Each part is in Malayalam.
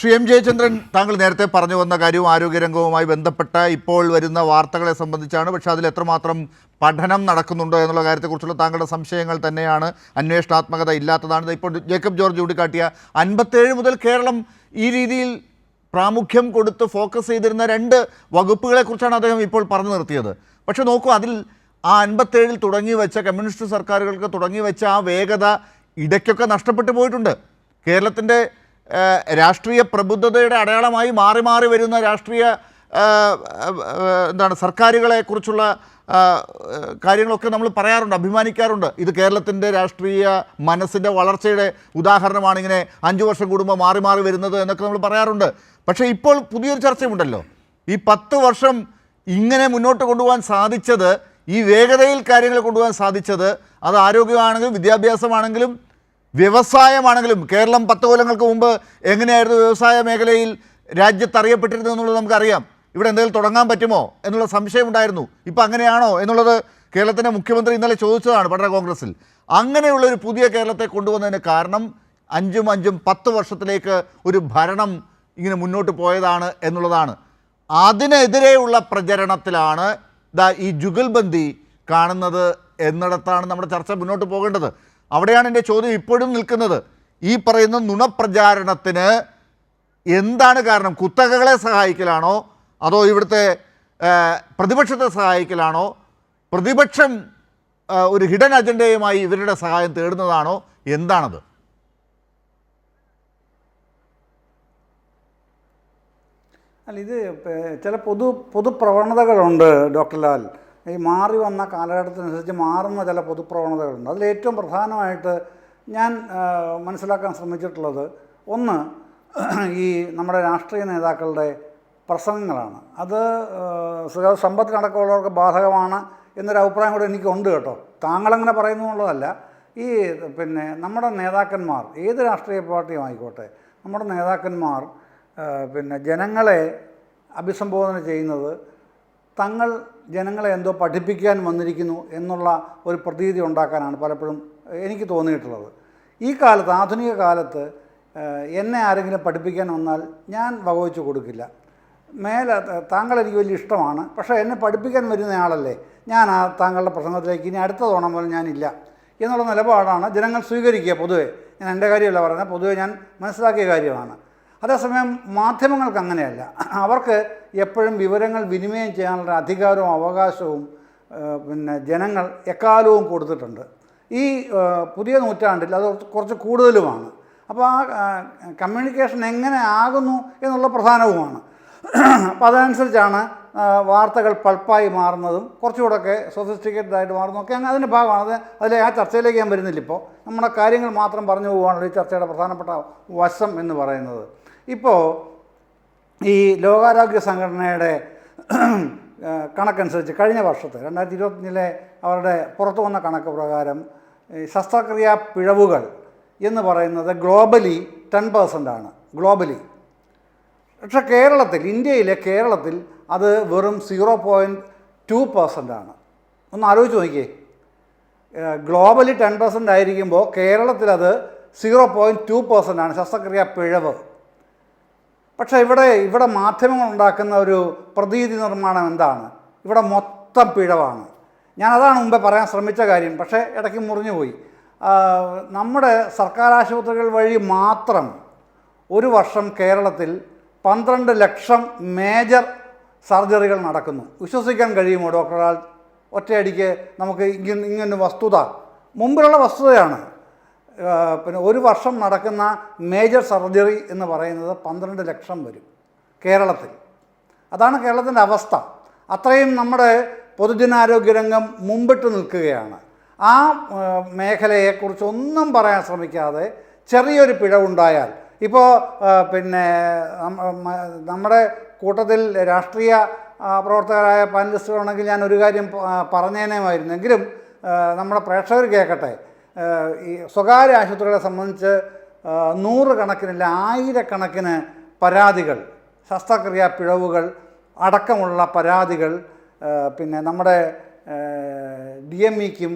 ശ്രീ എം ജയചന്ദ്രൻ, താങ്കൾ നേരത്തെ പറഞ്ഞു വന്ന കാര്യവും ആരോഗ്യരംഗവുമായി ബന്ധപ്പെട്ട ഇപ്പോൾ വരുന്ന വാർത്തകളെ സംബന്ധിച്ചാണ്. പക്ഷേ അതിൽ എത്രമാത്രം പഠനം നടക്കുന്നുണ്ടോ എന്നുള്ള കാര്യത്തെക്കുറിച്ചുള്ള താങ്കളുടെ സംശയങ്ങൾ തന്നെയാണ്. അന്വേഷണാത്മകത ഇല്ലാത്തതാണ്. ഇപ്പോൾ ജേക്കബ് ജോർജ് ചൂണ്ടിക്കാട്ടിയ 57 മുതൽ കേരളം ഈ രീതിയിൽ പ്രാമുഖ്യം കൊടുത്ത് ഫോക്കസ് ചെയ്തിരുന്ന 2 വകുപ്പുകളെക്കുറിച്ചാണ് അദ്ദേഹം ഇപ്പോൾ പറഞ്ഞു നിർത്തിയത്. പക്ഷേ നോക്കൂ, അതിൽ ആ 57 തുടങ്ങി വെച്ച കമ്മ്യൂണിസ്റ്റ് സർക്കാരുകൾക്ക് തുടങ്ങി വെച്ച ആ വേഗത ഇടയ്ക്കൊക്കെ നഷ്ടപ്പെട്ടു പോയിട്ടുണ്ട്. കേരളത്തിൻ്റെ രാഷ്ട്രീയ പ്രബുദ്ധതയുടെ അടയാളമായി മാറി മാറി വരുന്ന രാഷ്ട്രീയ സർക്കാരുകളെക്കുറിച്ചുള്ള കാര്യങ്ങളൊക്കെ നമ്മൾ പറയാറുണ്ട്, അഭിമാനിക്കാറുണ്ട്. ഇത് കേരളത്തിൻ്റെ രാഷ്ട്രീയ മനസ്സിൻ്റെ വളർച്ചയുടെ ഉദാഹരണമാണ്, ഇങ്ങനെ 5 വർഷം കൂടുമ്പോൾ മാറി മാറി വരുന്നത് എന്നൊക്കെ നമ്മൾ പറയാറുണ്ട്. പക്ഷേ ഇപ്പോൾ പുതിയൊരു ചർച്ചയുണ്ടല്ലോ, ഈ 10 വർഷം ഇങ്ങനെ മുന്നോട്ട് കൊണ്ടുപോകാൻ സാധിച്ചത്, ഈ വേഗതയിൽ കാര്യങ്ങൾ കൊണ്ടുപോകാൻ സാധിച്ചത്, അത് ആരോഗ്യമാണെങ്കിലും വിദ്യാഭ്യാസമാണെങ്കിലും വ്യവസായമാണെങ്കിലും. കേരളം 10 കൊല്ലങ്ങൾക്ക് മുമ്പ് എങ്ങനെയായിരുന്നു വ്യവസായ മേഖലയിൽ രാജ്യത്ത് അറിയപ്പെട്ടിരുന്നത് എന്നുള്ളത് നമുക്കറിയാം. ഇവിടെ എന്തെങ്കിലും തുടങ്ങാൻ പറ്റുമോ എന്നുള്ള സംശയമുണ്ടായിരുന്നു. ഇപ്പോൾ അങ്ങനെയാണോ എന്നുള്ളത് കേരളത്തിൻ്റെ മുഖ്യമന്ത്രി ഇന്നലെ ചോദിച്ചതാണ് പഠന കോൺഗ്രസിൽ. അങ്ങനെയുള്ളൊരു പുതിയ കേരളത്തെ കൊണ്ടുവന്നതിന് കാരണം 5-10 വർഷത്തിലേക്ക് ഒരു ഭരണം ഇങ്ങനെ മുന്നോട്ട് പോയതാണ് എന്നുള്ളതാണ്. അതിനെതിരെയുള്ള പ്രചരണത്തിലാണ് ഈ ജുഗൽബന്ദി കാണുന്നത് എന്നിടത്താണ് നമ്മുടെ ചർച്ച മുന്നോട്ട് പോകേണ്ടത്. അവിടെയാണ് എൻ്റെ ചോദ്യം ഇപ്പോഴും നിൽക്കുന്നത്. ഈ പറയുന്ന നുണപ്രചാരണത്തിന് എന്താണ് കാരണം? കുത്തകകളെ സഹായിക്കലാണോ, അതോ ഇവിടുത്തെ പ്രതിപക്ഷത്തെ സഹായിക്കലാണോ, പ്രതിപക്ഷം ഒരു ഹിഡൻ അജണ്ടയുമായി ഇവരുടെ സഹായം തേടുന്നതാണോ, എന്താണത്? അല്ല, ഇത് ചില പൊതുപ്രവണതകളുണ്ട് ഡോക്ടർ ലാൽ. ഈ മാറി വന്ന കാലഘട്ടത്തിനനുസരിച്ച് മാറുന്ന ചില പൊതുപ്രവണതകളുണ്ട്. അതിലേറ്റവും പ്രധാനമായിട്ട് ഞാൻ മനസ്സിലാക്കാൻ ശ്രമിച്ചിട്ടുള്ളത്, ഒന്ന് ഈ നമ്മുടെ രാഷ്ട്രീയ നേതാക്കളുടെ പ്രസംഗങ്ങളാണ്. അത് സമ്പത്തിനടക്കമുള്ളവർക്ക് ബാധകമാണ് എന്നൊരു അഭിപ്രായം കൂടെ എനിക്കുണ്ട് കേട്ടോ. താങ്കളങ്ങനെ പറയുന്നു എന്നുള്ളതല്ല. ഈ നമ്മുടെ നേതാക്കന്മാർ, ഏത് രാഷ്ട്രീയ പാർട്ടിയും ആയിക്കോട്ടെ, നമ്മുടെ നേതാക്കന്മാർ ജനങ്ങളെ അഭിസംബോധന ചെയ്യുന്നത് തങ്ങൾ ജനങ്ങളെ എന്തോ പഠിപ്പിക്കാൻ വന്നിരിക്കുന്നു എന്നുള്ള ഒരു പ്രതീതി ഉണ്ടാക്കാനാണ് പലപ്പോഴും എനിക്ക് തോന്നിയിട്ടുള്ളത്. ഈ കാലത്ത്, ആധുനിക കാലത്ത്, എന്നെ ആരെങ്കിലും പഠിപ്പിക്കാൻ വന്നാൽ ഞാൻ വകവെച്ച് കൊടുക്കില്ല. താങ്കൾ എനിക്ക് വലിയ ഇഷ്ടമാണ്, പക്ഷേ എന്നെ പഠിപ്പിക്കാൻ വരുന്നയാളല്ലേ, ഞാൻ താങ്കളുടെ പ്രസംഗത്തിലേക്ക് ഇനി അടുത്ത തവണ മുതൽ ഞാനില്ല എന്നുള്ള നിലപാടാണ് ജനങ്ങൾ സ്വീകരിക്കുക. പൊതുവെ ഞാൻ എൻ്റെ കാര്യമല്ല പറയുന്നത്, പൊതുവെ ഞാൻ മനസ്സിലാക്കിയ കാര്യമാണ്. അതേസമയം മാധ്യമങ്ങൾക്ക് അങ്ങനെയല്ല. അവർക്ക് എപ്പോഴും വിവരങ്ങൾ വിനിമയം ചെയ്യാനുള്ള അധികാരവും അവകാശവും ജനങ്ങൾ എക്കാലവും കൊടുത്തിട്ടുണ്ട്. ഈ പുതിയ നൂറ്റാണ്ടിൽ അത് കുറച്ച് കൂടുതലുമാണ്. അപ്പോൾ ആ കമ്മ്യൂണിക്കേഷൻ എങ്ങനെ ആകുന്നു എന്നുള്ള പ്രധാനവുമാണ്. അപ്പോൾ അതനുസരിച്ചാണ് വാർത്തകൾ പൾപ്പായി മാറുന്നതും കുറച്ചുകൂടെയൊക്കെ സൊഫിസ്റ്റിക്കേറ്റഡ് ആയിട്ട് മാറുന്നതൊക്കെ അതിൻ്റെ ഭാഗമാണ്. അതിലെ ആ ചർച്ചയിലേക്ക് ഞാൻ വരുന്നില്ല. ഇപ്പോൾ നമ്മുടെ കാര്യങ്ങൾ മാത്രം പറഞ്ഞു പോവുകയാണല്ലോ ഈ ചർച്ചയുടെ പ്രധാനപ്പെട്ട വശം എന്ന് പറയുന്നത്. ഇപ്പോൾ ഈ ലോകാരോഗ്യ സംഘടനയുടെ കണക്കനുസരിച്ച് കഴിഞ്ഞ വർഷത്തെ 2021 അവരുടെ പുറത്തു വന്ന കണക്ക് പ്രകാരം ശസ്ത്രക്രിയാ പിഴവുകൾ എന്ന് പറയുന്നത് ഗ്ലോബലി 10% ഗ്ലോബലി. പക്ഷേ ഇന്ത്യയിലെ കേരളത്തിൽ അത് വെറും 0.2% ഒന്ന് ആലോചിച്ച് നോക്കിയേ. ഗ്ലോബലി 10% ആയിരിക്കുമ്പോൾ കേരളത്തിൽ അത് 0.2% ശസ്ത്രക്രിയാ പിഴവ്. പക്ഷേ ഇവിടെ മാധ്യമങ്ങൾ ഉണ്ടാക്കുന്ന ഒരു പ്രതീതി നിർമ്മാണം എന്താണ്? ഇവിടെ മൊത്തം പിഴവാണ്. ഞാനതാണ് മുമ്പേ പറയാൻ ശ്രമിച്ച കാര്യം, പക്ഷേ ഇടയ്ക്ക് മുറിഞ്ഞുപോയി. നമ്മുടെ സർക്കാർ ആശുപത്രികൾ വഴി മാത്രം ഒരു വർഷം കേരളത്തിൽ 12 ലക്ഷം മേജർ സർജറികൾ നടക്കുന്നു. വിശ്വസിക്കാൻ കഴിയുമോ ഡോക്ടർ? ഒറ്റയടിക്ക് നമുക്ക് ഇങ്ങനെ വസ്തുത, മുമ്പിലുള്ള വസ്തുതയാണ്. ഒരു വർഷം നടക്കുന്ന മേജർ സർജറി എന്ന് പറയുന്നത് 12 ലക്ഷം വരും കേരളത്തിൽ. അതാണ് കേരളത്തിൻ്റെ അവസ്ഥ. അത്രയും നമ്മുടെ പൊതുജനാരോഗ്യ രംഗം മുമ്പിട്ട് നിൽക്കുകയാണ്. ആ മേഖലയെക്കുറിച്ചൊന്നും പറയാൻ ശ്രമിക്കാതെ ചെറിയൊരു പിഴവുണ്ടായാൽ, ഇപ്പോൾ നമ്മുടെ കൂട്ടത്തിൽ രാഷ്ട്രീയ പ്രവർത്തകരായ പാനലിസ്റ്റുകളാണെങ്കിൽ ഞാൻ ഒരു കാര്യം പറഞ്ഞേനേമായിരുന്നെങ്കിലും നമ്മുടെ പ്രേക്ഷകർ കേൾക്കട്ടെ. ഈ സ്വകാര്യ ആശുപത്രികളെ സംബന്ധിച്ച് 100 കണക്കിനല്ല 1000 കണക്കിന് പരാതികൾ, ശസ്ത്രക്രിയാ പിഴവുകൾ അടക്കമുള്ള പരാതികൾ നമ്മുടെ DMEക്കും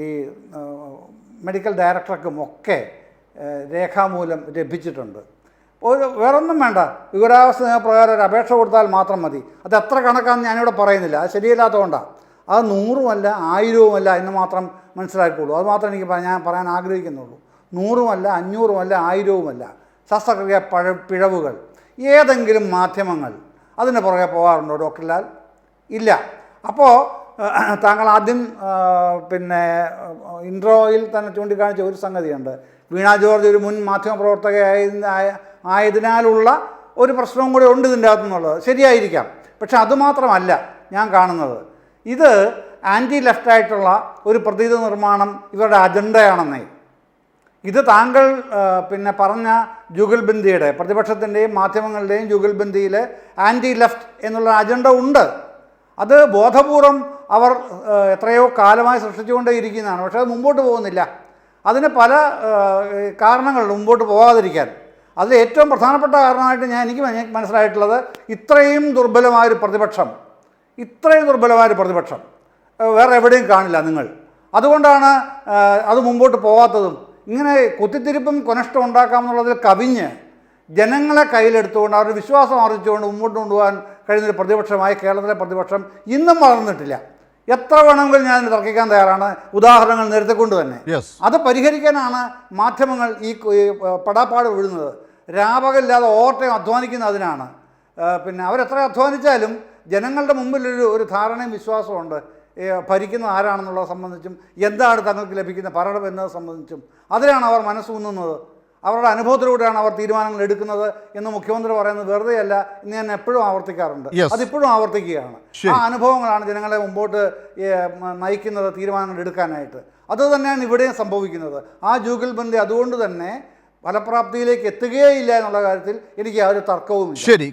ഈ മെഡിക്കൽ ഡയറക്ടർക്കും ഒക്കെ രേഖാമൂലം ലഭിച്ചിട്ടുണ്ട്. വേറൊന്നും വേണ്ട, വിവരാവകാശ നിയമപ്രകാരം ഒരു അപേക്ഷ കൊടുത്താൽ മാത്രം മതി. അത് എത്ര കണക്കാണെന്ന് ഞാനിവിടെ പറയുന്നില്ല, അത് ശരിയല്ലാത്തതുകൊണ്ടാണ്. അത് 100ഉമല്ല 1000ഉമല്ല എന്ന് മാത്രം മനസ്സിലാക്കിക്കോളൂ. അത് മാത്രം എനിക്ക് ഞാൻ പറയാൻ ആഗ്രഹിക്കുന്നുള്ളൂ. 100ഉമല്ല 500ഉമല്ല 1000ഉമല്ല ശസ്ത്രക്രിയ പിഴവുകൾ ഏതെങ്കിലും മാധ്യമങ്ങൾ അതിന് പുറകെ പോകാറുണ്ടോ ഡോക്ടർ ലാൽ? ഇല്ല. അപ്പോൾ താങ്കൾ ആദ്യം പിന്നെ ഇൻട്രോയിൽ തന്നെ ചൂണ്ടിക്കാണിച്ച ഒരു സംഗതിയുണ്ട്. വീണ ജോർജ് ഒരു മുൻ മാധ്യമപ്രവർത്തക ആയതിനാലുള്ള ഒരു പ്രശ്നവും കൂടെ ഉണ്ട് ഇതിൻ്റെ അകത്തുനിന്നുള്ളത്. ശരിയായിരിക്കാം. പക്ഷെ അതുമാത്രമല്ല ഞാൻ കാണുന്നത്. ഇത് ആൻറ്റി ലെഫ്റ്റായിട്ടുള്ള ഒരു പ്രതീത നിർമ്മാണം ഇവരുടെ അജണ്ടയാണെന്നേ. ഇത് താങ്കൾ പിന്നെ പറഞ്ഞ ജുഗൽബന്ദിയുടെ പ്രതിപക്ഷത്തിൻ്റെയും മാധ്യമങ്ങളുടെയും ജുഗൽബന്ദിയിൽ ആൻറ്റി ലെഫ്റ്റ് എന്നുള്ള അജണ്ട ഉണ്ട്. അത് ബോധപൂർവം അവർ എത്രയോ കാലമായി സൃഷ്ടിച്ചുകൊണ്ടേ ഇരിക്കുന്നതാണ്. പക്ഷേ അത് മുമ്പോട്ട് പോകുന്നില്ല. അതിന് പല കാരണങ്ങളുണ്ട് മുമ്പോട്ട് പോകാതിരിക്കാൻ. അതിൽ ഏറ്റവും പ്രധാനപ്പെട്ട കാരണമായിട്ട് എനിക്ക് മനസ്സിലായിട്ടുള്ളത് ഇത്രയും ദുർബലമായൊരു പ്രതിപക്ഷം വേറെ എവിടെയും കാണില്ല നിങ്ങൾ. അതുകൊണ്ടാണ് അത് മുമ്പോട്ട് പോകാത്തതും. ഇങ്ങനെ കുത്തിത്തിരിപ്പും കൊനഷ്ടം ഉണ്ടാക്കാമെന്നുള്ളതിൽ കവിഞ്ഞ് ജനങ്ങളെ കയ്യിലെടുത്തുകൊണ്ട് അവരുടെ വിശ്വാസം ആർജിച്ചുകൊണ്ട് മുമ്പോട്ട് കൊണ്ടുപോകാൻ കഴിയുന്നൊരു പ്രതിപക്ഷമായി കേരളത്തിലെ പ്രതിപക്ഷം ഇന്നും വളർന്നിട്ടില്ല. എത്ര വേണമെങ്കിലും ഞാൻ തർക്കിക്കാൻ തയ്യാറാണ്, ഉദാഹരണങ്ങൾ നിരത്തിക്കൊണ്ട് തന്നെ. അത് പരിഹരിക്കാനാണ് മാധ്യമങ്ങൾ ഈ പടാപ്പാട് വിടുന്നത്. രാപകലില്ലാതെ ഓവർടൈം അധ്വാനിക്കുന്ന അതിനാണ്. പിന്നെ അവരെത്ര അധ്വാനിച്ചാലും ജനങ്ങളുടെ മുമ്പിലൊരു ധാരണയും വിശ്വാസമുണ്ട് ഭരിക്കുന്നത് ആരാണെന്നുള്ളത് സംബന്ധിച്ചും എന്താണ് തങ്ങൾക്ക് ലഭിക്കുന്ന ഭരണം എന്നത് സംബന്ധിച്ചും. അതിലാണ് അവർ മനസ്സൂന്നുന്നത്. അവരുടെ അനുഭവത്തിലൂടെയാണ് അവർ തീരുമാനങ്ങൾ എടുക്കുന്നത് എന്ന് മുഖ്യമന്ത്രി പറയുന്നത് വെറുതെയല്ല എന്ന് ഞാൻ എപ്പോഴും ആവർത്തിക്കാറുണ്ട്. അതിപ്പോഴും ആവർത്തിക്കുകയാണ്. ആ അനുഭവങ്ങളാണ് ജനങ്ങളെ മുമ്പോട്ട് നയിക്കുന്നത് തീരുമാനങ്ങൾ എടുക്കാനായിട്ട്. അതുതന്നെയാണ് ഇവിടെയും സംഭവിക്കുന്നത്. ആ ജുഗൽബന്ദി അതുകൊണ്ട് തന്നെ ഫലപ്രാപ്തിയിലേക്ക് എത്തുകയില്ല എന്നുള്ള കാര്യത്തിൽ എനിക്ക് യാതൊരു തർക്കവുമില്ല. ശരി.